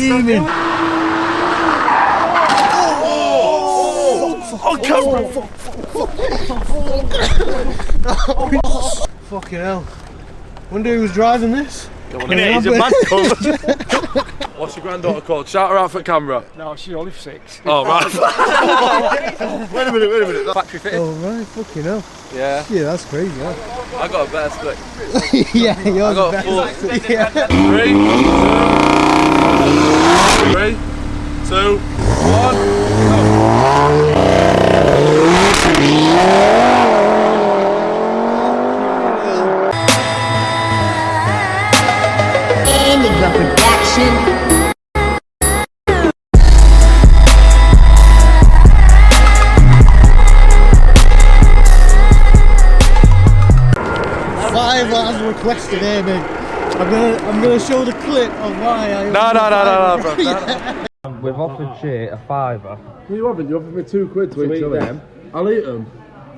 steaming. Oh, camera! Fucking hell. Wonder who was driving this? He's a mad cunt. What's your granddaughter called? Shout her out for camera. No, she's only 6. Oh, right. Wait a minute. Factory fitted. Oh, right, fucking hell. Yeah. Yeah, that's crazy, huh? I got a better split. Yeah, yours I got better. 4. Yeah. 3, 2, 1, go. Production. As requested, eh, mate? I'm gonna show the clip of why I. No, bro. We've offered Shay a £5. You haven't. You offered me £2 to eat them. I'll eat them.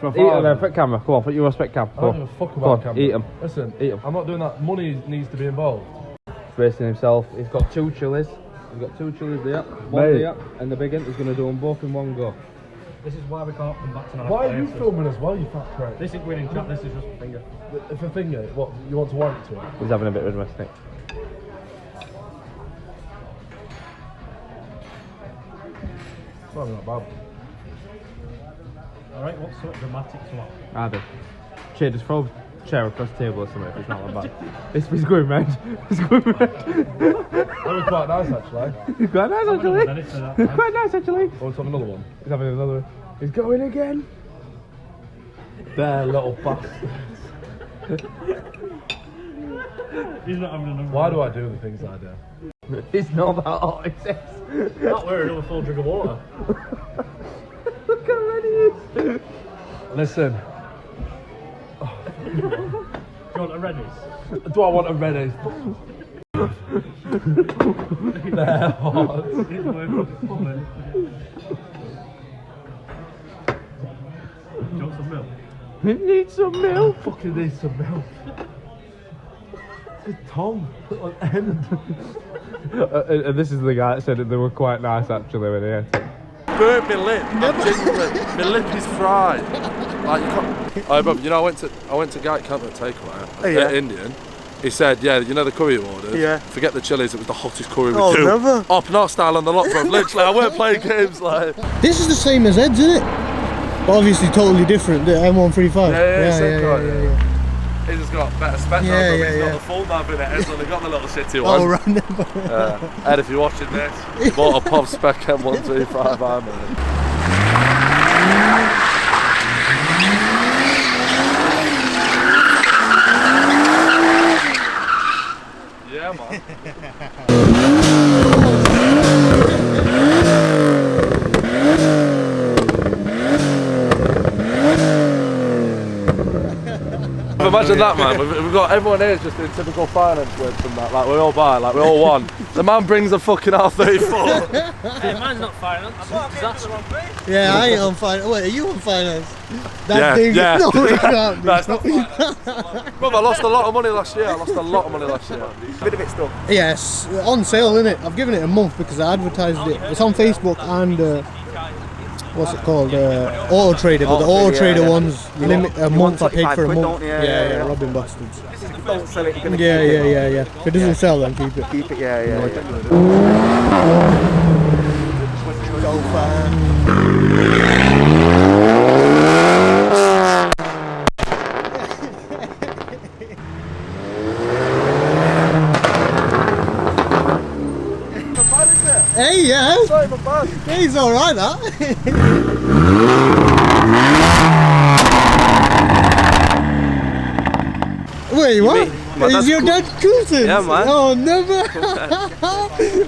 For a Eat them £5. then, put camera. Come on, put your respect cam. I don't give a fuck about camera. Eat them. Listen, Eat them. I'm not doing that. Money needs to be involved. Racing himself. He's got 2 chilies. He's got 2 chilies there, one Mate. there, and the big one. He's going to do them both in one go. This is why we can't come back to nice Why are you places. filming as well, you fat prick? This isn't winning chat, this is just a finger. If a finger, what, you want to wank to it? He's having a bit of a domestic. It's not even that bad. Alright, what's so dramatic to what? I do. Shay, just throw a chair across the table or something if it's not that bad. It's going red. It's going red. That was quite nice actually. It's quite nice actually. Minute for that, It's quite nice actually. Oh, let's have another one. He's having another one. He's going again. There, little bastard. He's not having another Why one. do I do the things I do? It's not that hot, it says. Not wearing another full drink of water. Look how ready he is. Listen, Do you want a Reddy's? do I want a Reddy's? They're hot. It's worth coming. Do you want some milk? He needs some milk. Fucking need some milk. It's Tom on end. And this is the guy that said that they were quite nice actually when he ate it. Burnt my lip. I'm genuinely. My lip is fried. Like you can't. Oh, brother, you know I went to Gate Camp at Takeaway at Indian. He said, yeah, you know the curry you ordered? Yeah. Forget the chilies, it was the hottest curry we Oh, do. never. Up north style on the lot, bro. Literally, I weren't playing games like. This is the same as Ed's, isn't it? But obviously totally different. The M135. Yeah. He's just got better specs. Yeah, He's yeah. got the full nav in it. Ed's only got the little shitty Oh, one. right. Ed, if you're watching this, you bought a POV spec M125 armor. Yeah, man. Imagine that, man. We've got everyone here just in typical finance words and that. Like, we all buy, like, we all won. The man brings a fucking R34. Hey, mine's not finance. That's Yeah, I ain't on finance. Wait, are you on finance? That Yeah, thing, yeah. No, it can't be. That's not finance. Brother, I lost a lot of money last year. Bit of it still. Yes, on sale, innit? I've given it a month because I advertised it. It's on Facebook and what's it called? Auto Trader, but the Auto Trader ones limit a month. I paid for a month. Yeah, robbing bastards. Don't sell it, you're gonna Yeah. If it doesn't sell, then keep it. keep it, yeah. Go far. Hey, yeah. Sorry, my bad. He's alright, that. Wait, what? My Is dad's your dad cooking? Yeah, man. Oh, never.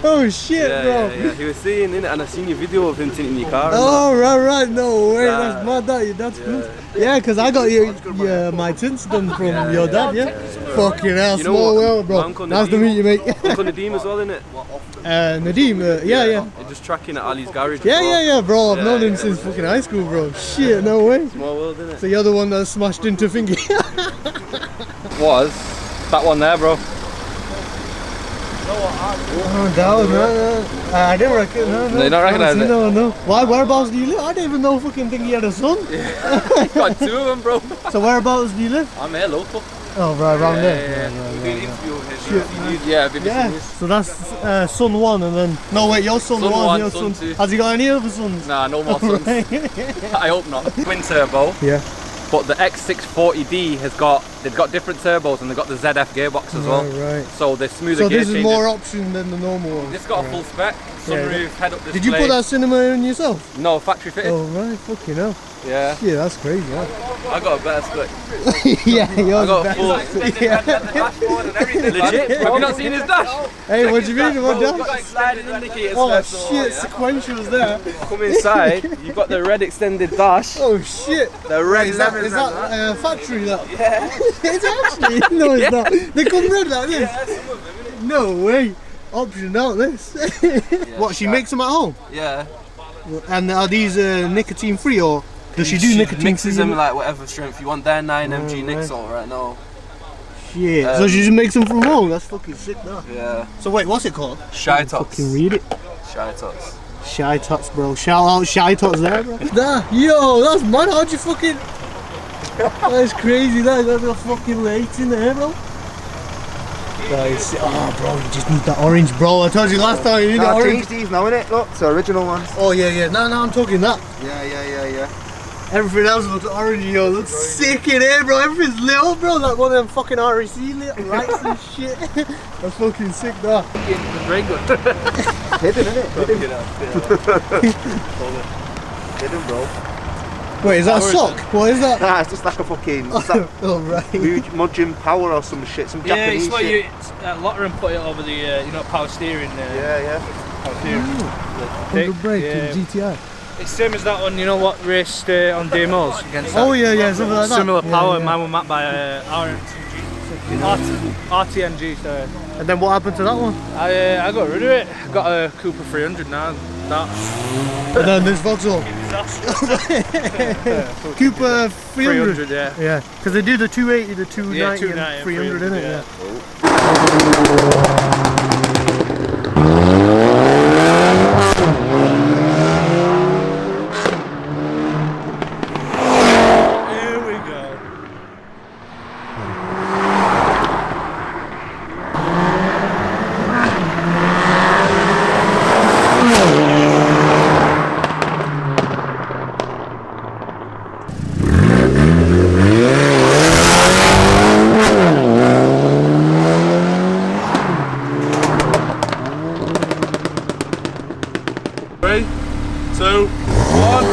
Oh, shit, bro. Yeah. He was saying it, and I seen your video of him sitting in your car. Oh, right. No way. Yeah. That's mad that your dad's cool. Yeah, because I got my tints done from your dad, yeah? Fucking hell, You know small what? world, bro. My Uncle Nice to Nadeem- meet you, mate. Uncle Nadeem as well, innit? Nadeem, yeah. You're just tracking at Ali's garage. Yeah, bro. I've known him yeah. since fucking high school, bro. Shit, no way. Small world, innit? So you're the one that smashed into Fingy. Was that one there, bro? Oh, no. I didn't reckon. No, you don't recognise it? No. Why? Whereabouts do you live? I didn't even know fucking think he had a son. Got 2 of them, bro. So whereabouts do you live? I'm here local. Oh, right around there. Yeah. We're doing an interview with him. Yeah, BBC Yeah. News. So that's son 1 and then... No, wait, your son 1, your son 2. Has he got any other sons? Nah, no more sons. I hope not. Twin turbo. Yeah. But the X640D they've got different turbos and they've got the ZF gearbox as well. Right. So they're smoother So gear this is changes. more option than the normal one. This got a full spec, sunroof, head-up display. Did you put that cinema in yourself? No, factory fitted. Oh right, fucking hell. Yeah. Yeah, that's crazy. Yeah, I got a better spec. yeah yours I got a is full better. Yeah. dashboard and everything. Legit. Have you not seen his dash? Hey, what do you mean? What Got dash? sliding indicators. Oh first of all, shit, yeah. sequentials there. Come inside, you've got the red extended dash. Oh shit. The red Is that factory that? Yeah. It's actually no, it's not. They come red like this. Yeah, some of them, innit? No way. Option out this. What? She makes them at home? Yeah. And are these nicotine free or does she do nicotine mixes free? them like whatever strength you want. They're 9mg Nixon right now. Yeah. So she just makes them from home. That's fucking sick, though. Yeah. So wait, what's it called? Shy Fucking Tots. read it. Shy Tots. Shy Tots, bro. Shout out Shy Tots there, bro. Nah, yo, that's mad. How'd you fucking... That's crazy, that's a fucking lights in there, bro. Guys, oh, bro, you just need that orange, bro. I told you last time you need that I've orange. changed these now, innit? Look, it's the original ones. Oh, yeah. No, I'm talking that. Yeah. Everything else looks orange, yo. Looks sick in here, bro. Everything's lit up, bro. Like one of them fucking REC lit lights and shit. That's fucking sick, that. Very good. Hidden, innit? Hidden, bro. Wait, is that a sock? What is that? Nah, it's just like a fucking... It's that Oh, right. Mudgeon Power or some shit, some Yeah, Japanese it's what shit. Lotterer put it over the power steering. Yeah. Power steering. Under brake Yeah. in GTI. It's same as that one. You know what raced on DMOs against that. Oh, yeah, something like that. Similar power. Yeah. Mine were mapped by RTNG. Sorry. And then what happened to that one? I got rid of it. Got a Cooper 300 now. That. And then this Vauxhall. Cooper 300. 300, yeah. Yeah, because they do the 280, the 290, Yeah, and 290 300 in it. yeah. Here we go. Three, two, one.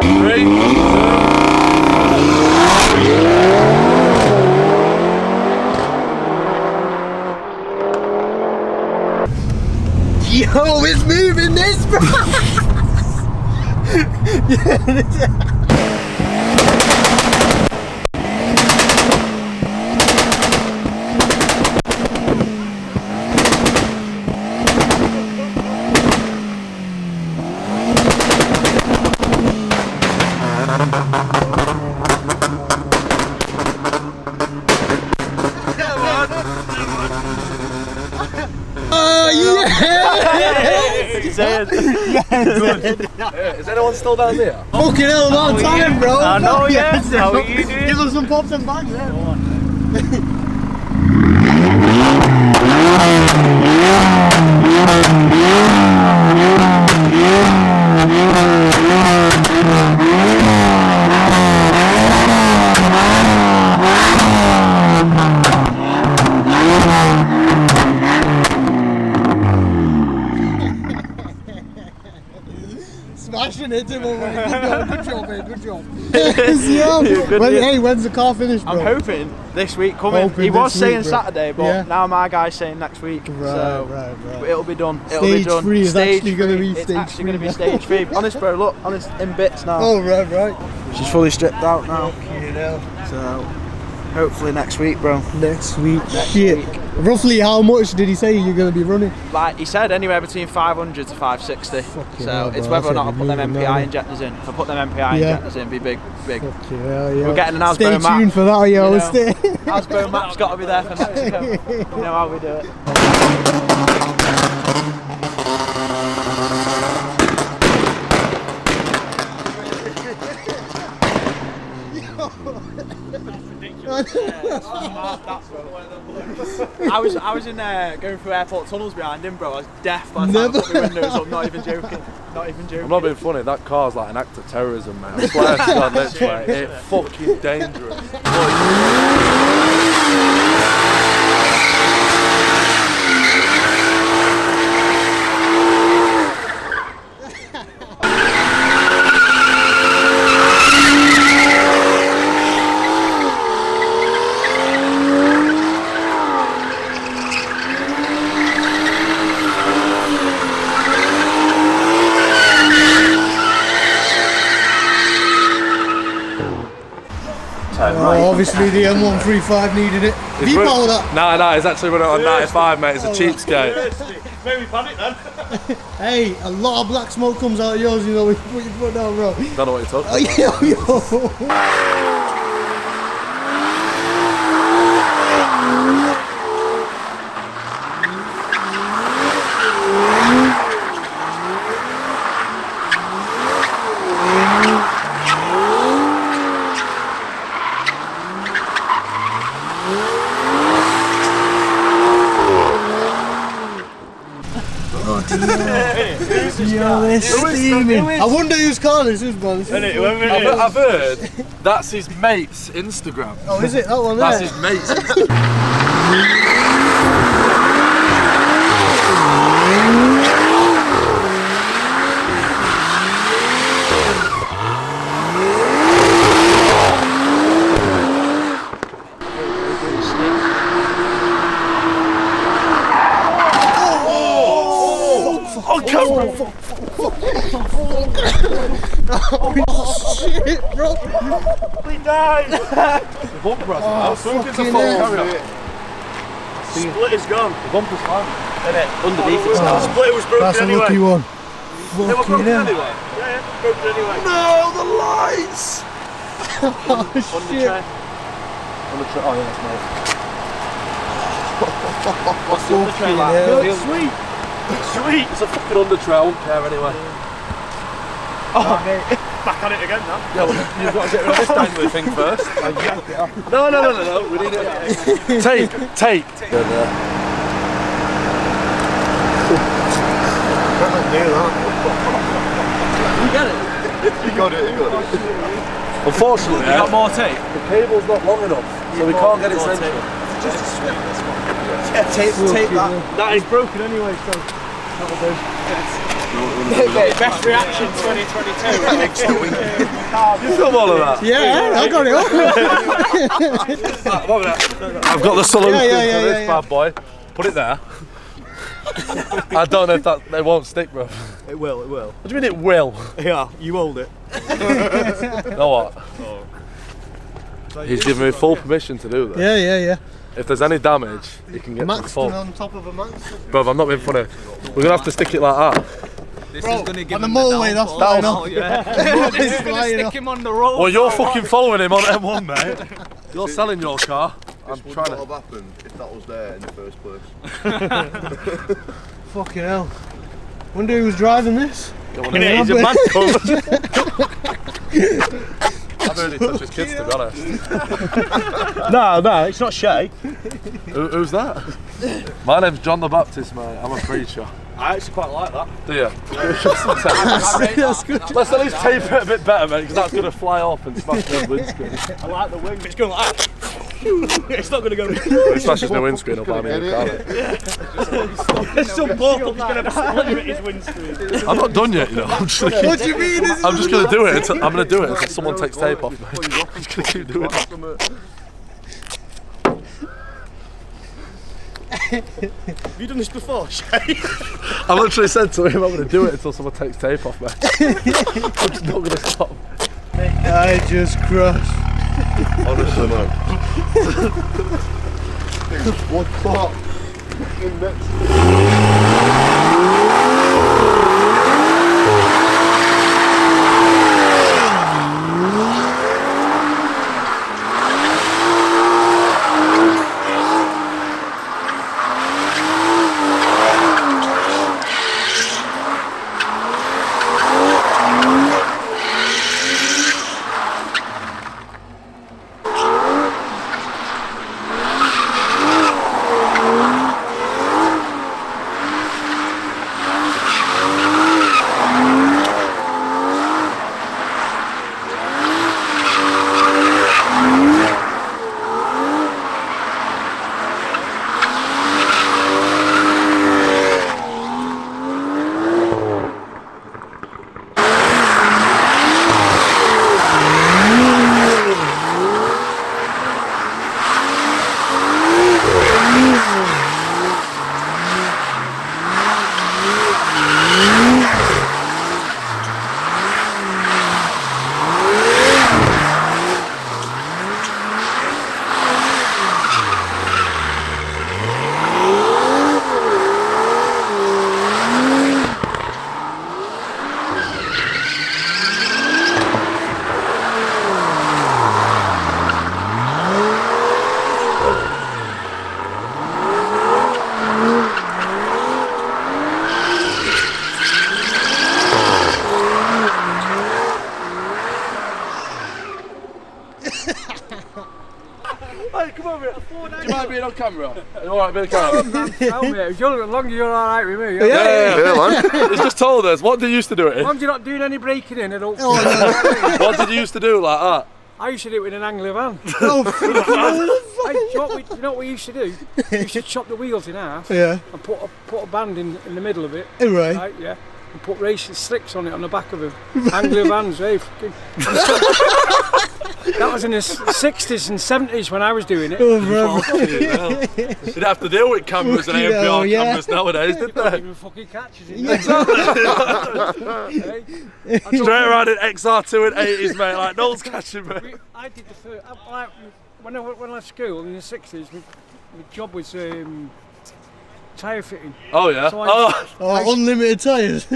Three, Yo, it's moving this, bro. Is anyone still down there? Fucking hell, long time, bro. I know, Fuck yes. How are you doing? Give us some pops and bangs there. Smashing it, Tim. Good job, mate. Good job. Hey, when's the car finished, bro? I'm hoping this week coming. Hoping He was this saying week, bro. Saturday, but Yeah. now my guy's saying next week. Right. It'll be done. It'll be Stage done. 3 is Stage actually going to be it's stage actually 3. going to be stage 3. Honest, bro, look, honest, in bits now. Oh, right. She's fully stripped out now. You know. So, hopefully next week, bro. Next week. Shit. Roughly how much did he say you're going to be running? Like he said, anywhere between 500 to 560. Fucking So hell, it's bro, whether or that's not I put them heavy moving, MPI man. injectors in. If I put them MPI Yeah. injectors in, it'd be big. Yeah. We're getting an Stay Asbo map. tuned for that, yo. You know. Stay. Asbo map's got to be there for Mexico. You know how we do it. I was in there going through airport tunnels behind him, bro. I was deaf by the time I put my windows up. Not even joking. I'm not being funny, that car's like an act of terrorism, man. I swear to God, literally, it's fucking dangerous. Obviously the M135 needed it. V-power that. No, it's actually running on 95, mate. It's a cheapskate. Maybe panic then. Hey, a lot of black smoke comes out of yours, you know, what you put down, bro. Don't know what you're talking about. Yo, they're steaming. I wonder whose car this is, man. I've heard that's his mate's Instagram. Oh, is it? That one there? That's his mate's Instagram. Oh, shit, bro. We died. The bumper has Oh, fucking hell. Split is gone. The bumper's fine. Underneath it's now. Split was broken That's a anyway. lucky one. They were Fucking broken hell. anyway. Yeah, broken anyway. No, the lights! Oh, shit. On the oh yeah, that's nice. What's the other tray like? hell. Sweet. Sweet. It's a fucking under tray, I wouldn't care anyway. Oh, mate. Back on it again now. Yeah, well, you've got to get rid of this dangly thing first. No, we need it. Tape. You get it? You got it. Unfortunately, You got more tape? the cable's not long enough, so we can't get it central. Yeah, tape that. That is broken anyway, so that'll do. Best reaction 2022. You film all of that? Yeah, I got it all. I've got the solution Yeah, for this bad boy. Put it there. I don't know if they won't stick, bro. It will. What do you mean it will? Yeah, you hold it. You know what? He's given me full permission to do this. Yeah. If there's any damage, he can get to Maxton full. on top of a Max. Bro, I'm not being funny. We're gonna have to stick it like that. This Bro, is going to give on the him motorway, that's flying downfall. off. Yeah. It's This is going to flying stick off. him on the road. Well, you're fucking following him on M1, mate. You're selling your car. I'm This would trying not to. have happened if that was there in the first place. Fucking hell. Wonder who was driving this? He's a man I've heard he touches kids, to be honest. No, it's not Shay. Who's that? My name's John the Baptist, mate. I'm a preacher. I actually quite like that. Do you? That's good. Let's at least tape it a bit better, mate, because that's going to fly off and smash the windscreen. I like the wing. It's going like that. It's not gonna go. If he smashes my windscreen, I'll buy me a new car. There's some portal that's gonna splinter at his windscreen. I'm not done yet, you know. I'm just gonna What do you mean? I'm just gonna do it. I'm gonna do it until someone takes tape off me. I'm just gonna keep doing it. Have you done this before, Shay? I literally said to him, I'm gonna do it until someone takes tape off me. I'm just not gonna stop. I just crushed. Honestly, man. What fuck? Hey, come on, mate. Do you mind being on camera? Are you alright being on camera? As long as you're alright with me. Yeah, man. He's just told us. What did you used to do it in? As long as you're not doing any breaking in, I don't. What did you used to do like that? I used to do it with an angler van. Oh, You know what we used to do? We used to chop the wheels in half yeah. and put a band in the middle of it. Right. Right, yeah. And put racing slicks on it on the back of them. Angler vans, eh? That was in the 60s and 70s when I was doing it. Oh, bro. You'd have to deal with cameras and Fucking hell, ANPR yeah. cameras nowadays, didn't Don't they? even fucking catch us in Yeah. there. Straight around in XR2 and 80s, mate, like no one's catching me. I did the first. When I left school in the 60s, my job was tyre fitting. Oh yeah. So Oh, unlimited tyres.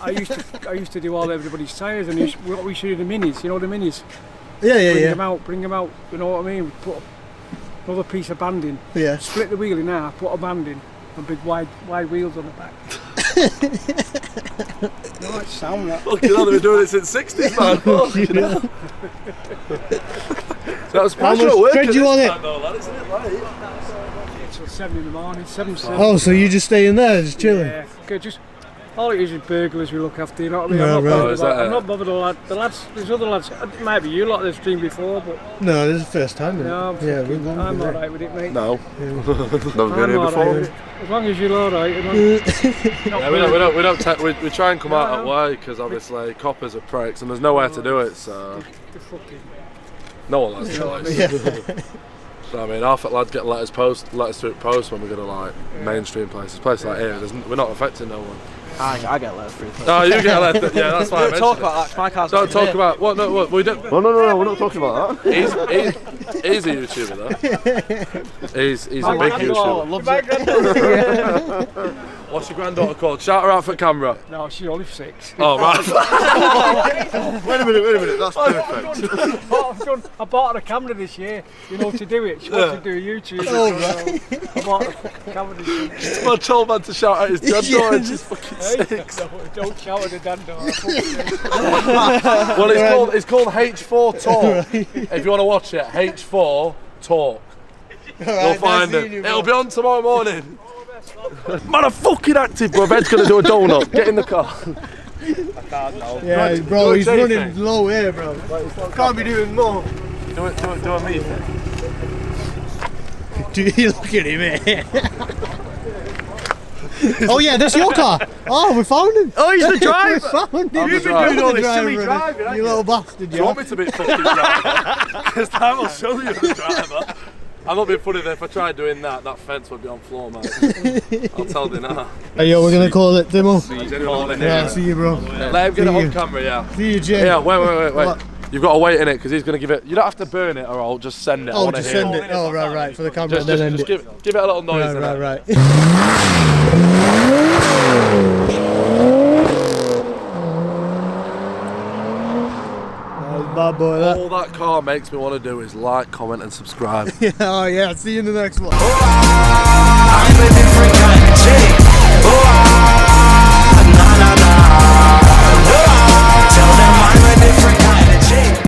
I used to do all everybody's tyres, and we used to do the minis. You know the minis. Yeah. Bring them out. You know what I mean? Put another piece of banding. Yeah. Split the wheel in half. Put a band in. And big wide wheels on the back. No, it's sound that. Fucking hell, they've been doing it since the 60s, man. Fucking hell. So that was How passionate much work. tread you on it? No, lad, isn't it late? Till 7 in the morning. 7. Oh, so you just stay in there, just chilling? Yeah. Okay, just. All it is burglars we look after, you know what I mean? No, I'm not right. bothered Is that about, it? I'm not bothered about the lads, there's other lads, it might be you lot that's been before, but No, this is the first time. Isn't it? no, I'm alright with it, mate. No. Never been I'm here alright before. with it. As long as you're alright. Yeah, we try and come out that way because obviously coppers are pricks and there's nowhere to do it, so no one likes to So I mean, half the lads get letters through post when we're going to like mainstream places like here. We're not affecting no one. I get letters through. Oh, you get letters. Yeah, that's why I mentioned Talk it. about that. My car's Don't talk about what? No, what we don't. No, we're not talking about that. He's a YouTuber though. He's a big YouTuber. Loves it. What's your granddaughter called? Shout her out for camera. No, she's only 6. Oh right. Wait a minute, that's perfect. I bought her a camera this year, you know, to do it. She wants to do a YouTube. I bought her a fucking camera this year. I told man to shout at his granddaughter and she's fucking 6. No, don't shout at the granddaughter. Well, it's called H4 Talk. If you want to watch it, H4 Talk. You'll find it. It'll be on tomorrow morning. Man, I'm fucking active, bro. Ed's gonna do a donut. Get in the car. Yeah, bro, he's running low here, bro. Can't be doing more. Do a me thing. Dude, look at him, eh? Oh yeah, that's your car. Oh, we found him. Oh, he's the driver. We found him. You've been doing all this silly driving, You little bastard, Do you want me to be fucking driver? Because I will show you the driver. I'm not being funny there. If I tried doing that, that fence would be on floor, man. I'll tell you now. Hey, yo, we're gonna call it Demo. Yeah, see you, bro. Let him get it on camera, yeah. See you, Jay. Yeah, wait. What? You've got to wait in it because he's going to give it. You don't have to burn it, or I'll just send it. I Oh, wanna just hear send it. Oh, right, for the camera. Just, then just, end just it. give it a little noise. Right. Bad boy, that. All that car makes me want to do is like, comment, and subscribe. Oh yeah, see you in the next one. I'm living